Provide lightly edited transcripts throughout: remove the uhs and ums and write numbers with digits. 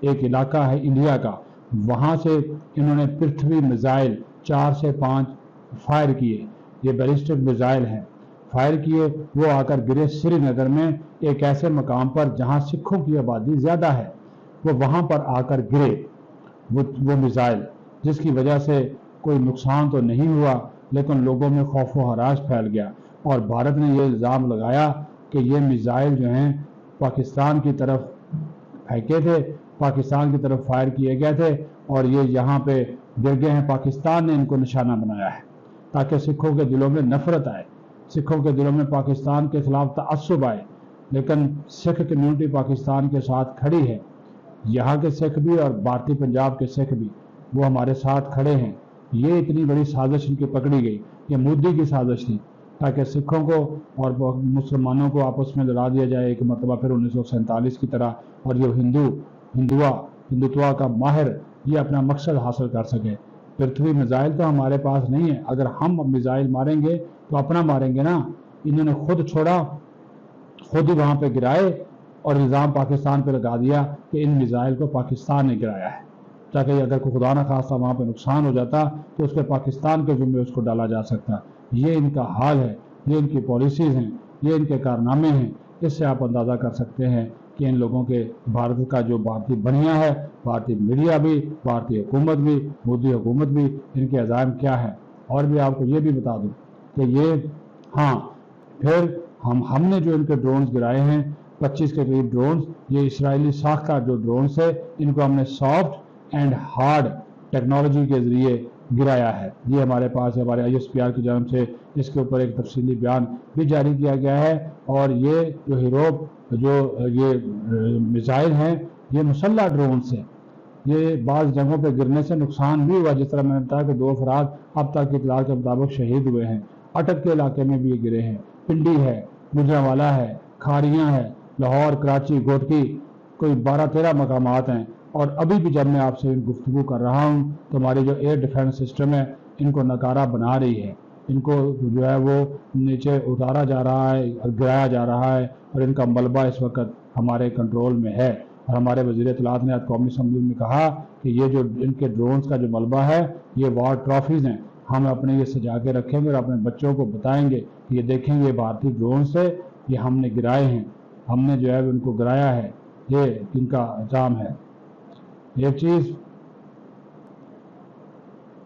ایک علاقہ ہے انڈیا کا، وہاں سے انہوں نے پرتھوی میزائل 4 سے 5 فائر کیے، یہ بیلسٹک میزائل ہیں، فائر کیے، وہ آ کر گرے سری نگر میں ایک ایسے مقام پر جہاں سکھوں کی آبادی زیادہ ہے، وہ وہاں پر آ کر گرے وہ میزائل، جس کی وجہ سے کوئی نقصان تو نہیں ہوا لیکن لوگوں میں خوف و ہراس پھیل گیا، اور بھارت نے یہ الزام لگایا کہ یہ میزائل جو ہیں پاکستان کی طرف پھینکے تھے، پاکستان کی طرف فائر کیے گئے تھے، اور یہ یہاں پہ گر گئے ہیں، پاکستان نے ان کو نشانہ بنایا ہے تاکہ سکھوں کے دلوں میں نفرت آئے، سکھوں کے دلوں میں پاکستان کے خلاف تعصب آئے، لیکن سکھ کمیونٹی پاکستان کے ساتھ کھڑی ہے، یہاں کے سکھ بھی اور بھارتی پنجاب کے سکھ بھی، وہ ہمارے ساتھ کھڑے ہیں۔ یہ اتنی بڑی سازش ان کی پکڑی گئی، یہ مودی کی سازش تھی تاکہ سکھوں کو اور مسلمانوں کو آپس میں لڑا دیا جائے ایک مرتبہ پھر 1947 کی طرح، اور یہ ہندوتوا کا ماہر یہ اپنا مقصد حاصل کر سکے۔ پرتھوی میزائل تو ہمارے پاس نہیں ہے، اگر ہم میزائل ماریں گے تو اپنا ماریں گے نا، انہوں نے خود چھوڑا، خود ہی وہاں پہ گرائے اور الزام پاکستان پہ لگا دیا کہ ان میزائل کو پاکستان نے گرایا ہے، تاکہ اگر کوئی خدا نہ خواستہ وہاں پہ نقصان ہو جاتا تو اس پہ پاکستان کے ذمے اس کو ڈالا جا سکتا۔ یہ ان کا حال ہے، یہ ان کی پالیسیز ہیں، یہ ان کے کارنامے ہیں، اس سے آپ اندازہ کر سکتے ہیں کہ ان لوگوں کے بھارت کا جو بھارتی بنیا ہے، بھارتی میڈیا بھی، بھارتی حکومت بھی، مودی حکومت بھی، ان کے عزائم کیا ہے۔ اور بھی آپ کو یہ بھی بتا دوں کہ یہ پھر ہم نے جو ان کے ڈرونز گرائے ہیں 25 کے قریب ڈرونز، یہ اسرائیلی ساختہ جو ڈرونز ہے، ان کو ہم نے سافٹ اینڈ ہارڈ ٹیکنالوجی کے ذریعے گرایا ہے۔ یہ ہمارے پاس ہے، ہمارے ISPR کی جانب سے اس کے اوپر ایک تفصیلی بیان بھی جاری کیا گیا ہے، اور یہ جو یہ میزائل ہیں یہ مسلح ڈرونز ہیں، یہ بعض جگہوں پہ گرنے سے نقصان بھی ہوا، جس طرح میں نے بتایا کہ 2 افراد اب تک کی اطلاع کے مطابق شہید ہوئے ہیں، اٹک کے علاقے میں بھی یہ گرے ہیں، پنڈی ہے، گجرانوالہ ہے، کھاڑیاں ہے، لاہور، کراچی، گوٹکی، کوئی 12-13 مقامات ہیں، اور ابھی بھی جب میں آپ سے گفتگو کر رہا ہوں تو ہماری جو ایئر ڈیفنس سسٹم ہے ان کو ناکارہ بنا رہی ہے، ان کو جو ہے وہ نیچے اتارا جا رہا ہے، گرایا جا رہا ہے، اور ان کا ملبہ اس وقت ہمارے کنٹرول میں ہے، اور ہمارے وزیر اطلاعات نے قومی اسمبلی میں کہا کہ یہ جو ان کے ڈرونز کا جو ملبہ ہے یہ وار ٹرافیز ہیں، ہم اپنے یہ سجا کے رکھیں گے اور اپنے بچوں کو بتائیں گے کہ یہ دیکھیں یہ بھارتی ڈرونز سے یہ ہم نے گرائے ہیں، ہم نے جو ہے ان کو گرایا ہے، یہ ان کا الزام ہے۔ ایک چیز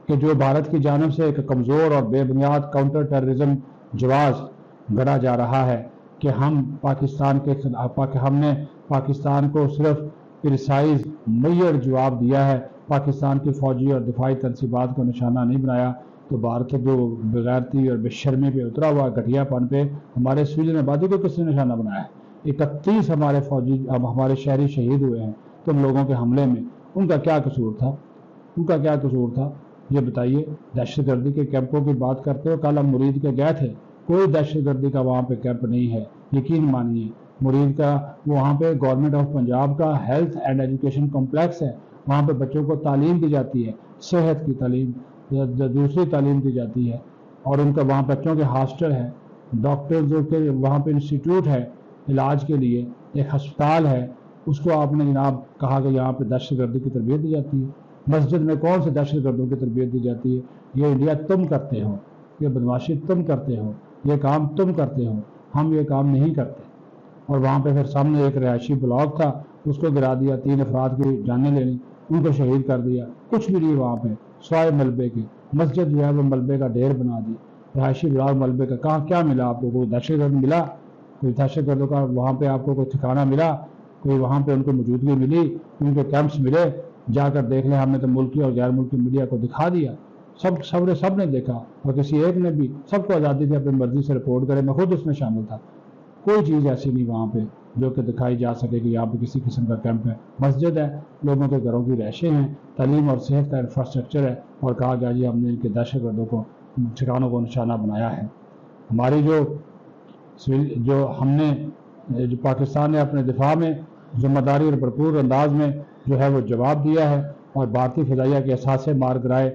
کہ جو بھارت کی جانب سے ایک کمزور اور بے بنیاد کاؤنٹر ٹیررزم جواز گڑا جا رہا ہے کہ ہم پاکستان کے خلاف ہم نے پاکستان کو صرف پرسائز میئر جواب دیا ہے، پاکستان کی فوجی اور دفاعی تنصیبات کو نشانہ نہیں بنایا، تو بھارت جو بغیرتی اور بے شرمی پہ اترا ہوا گھٹیا پن پہ ہمارے سویلین آبادی کو کس نے نشانہ بنایا ہے؟ 31 ہمارے فوجی ہمارے شہری شہید ہوئے ہیں تم لوگوں کے حملے میں، ان کا کیا قصور تھا؟ ان کا کیا قصور تھا یہ بتائیے؟ دہشت گردی کے کیمپوں کی بات کرتے ہو، کل ہم مرید کے گئے تھے، کوئی دہشت گردی کا وہاں پہ کیمپ نہیں ہے، یقین مانیے، مرید کا وہاں پہ گورنمنٹ آف پنجاب کا ہیلتھ اینڈ ایجوکیشن کمپلیکس ہے، وہاں پہ بچوں کو تعلیم دی جاتی ہے، صحت کی تعلیم، دوسری تعلیم دی جاتی ہے، اور ان کا وہاں بچوں کے ہاسٹل ہے، ڈاکٹرز کے وہاں پہ انسٹیٹیوٹ ہے علاج کے لیے، ایک ہسپتال ہے، اس کو آپ نے جناب کہا کہ یہاں پہ دہشت گردی کی تربیت دی جاتی ہے۔ مسجد میں کون سے دہشت گردوں کی تربیت دی جاتی ہے؟ یہ انڈیا تم کرتے ہو، یہ بدماشی تم کرتے ہو، یہ کام تم کرتے ہو، ہم یہ کام نہیں کرتے۔ اور وہاں پہ پھر سامنے ایک رہائشی بلاک تھا، اس کو گرا دیا، 3 افراد کی جانیں لینی، ان کو شہید کر دیا، کچھ بھی نہیں وہاں پہ سوائے ملبے کے، مسجد جو ہے وہ ملبے کا ڈھیر بنا دی، رہائشی بلاک ملبے کا، کہاں کیا ملا آپ کو؟ کوئی دہشت گرد ملا؟ کوئی دہشت گردوں کا وہاں پہ آپ کو کوئی ٹھکانہ ملا؟ کوئی وہاں پہ ان کو موجودگی ملی؟ ان کے کیمپس ملے؟ جا کر دیکھ لیں، ہم نے تو ملکی اور غیر ملکی میڈیا کو دکھا دیا، سب نے دیکھا، اور کسی ایک نے بھی، سب کو آزادی تھی اپنی مرضی سے رپورٹ کرے، میں خود اس میں شامل تھا، کوئی چیز ایسی نہیں وہاں پہ جو کہ دکھائی جا سکے کہ یہاں پہ کسی قسم کا کیمپ ہے۔ مسجد ہے، لوگوں کے گھروں کی رہائشیں ہیں، تعلیم اور صحت کا انفراسٹرکچر ہے، اور کہا گیا جی ہم نے ان کے دہشت گردوں کو ٹھکانوں کو نشانہ بنایا ہے۔ ہماری جو ہم نے جو پاکستان نے اپنے دفاع میں ذمہ داری اور بھرپور انداز میں جو ہے وہ جواب دیا ہے، اور بھارتی فضائیہ کے اثاثے مار گرائے،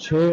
6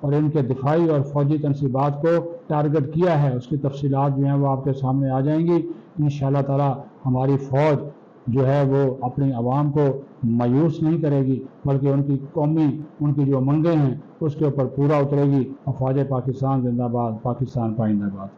اور ان کے دفاعی اور فوجی تنصیبات کو ٹارگٹ کیا ہے، اس کی تفصیلات جو ہیں وہ آپ کے سامنے آ جائیں گی۔ انشاءاللہ تعالی ہماری فوج جو ہے وہ اپنی عوام کو مایوس نہیں کرے گی، بلکہ ان کی جو امنگیں ہیں اس کے اوپر پورا اترے گی۔ افواج پاکستان زندہ باد، پاکستان پائندہ باد۔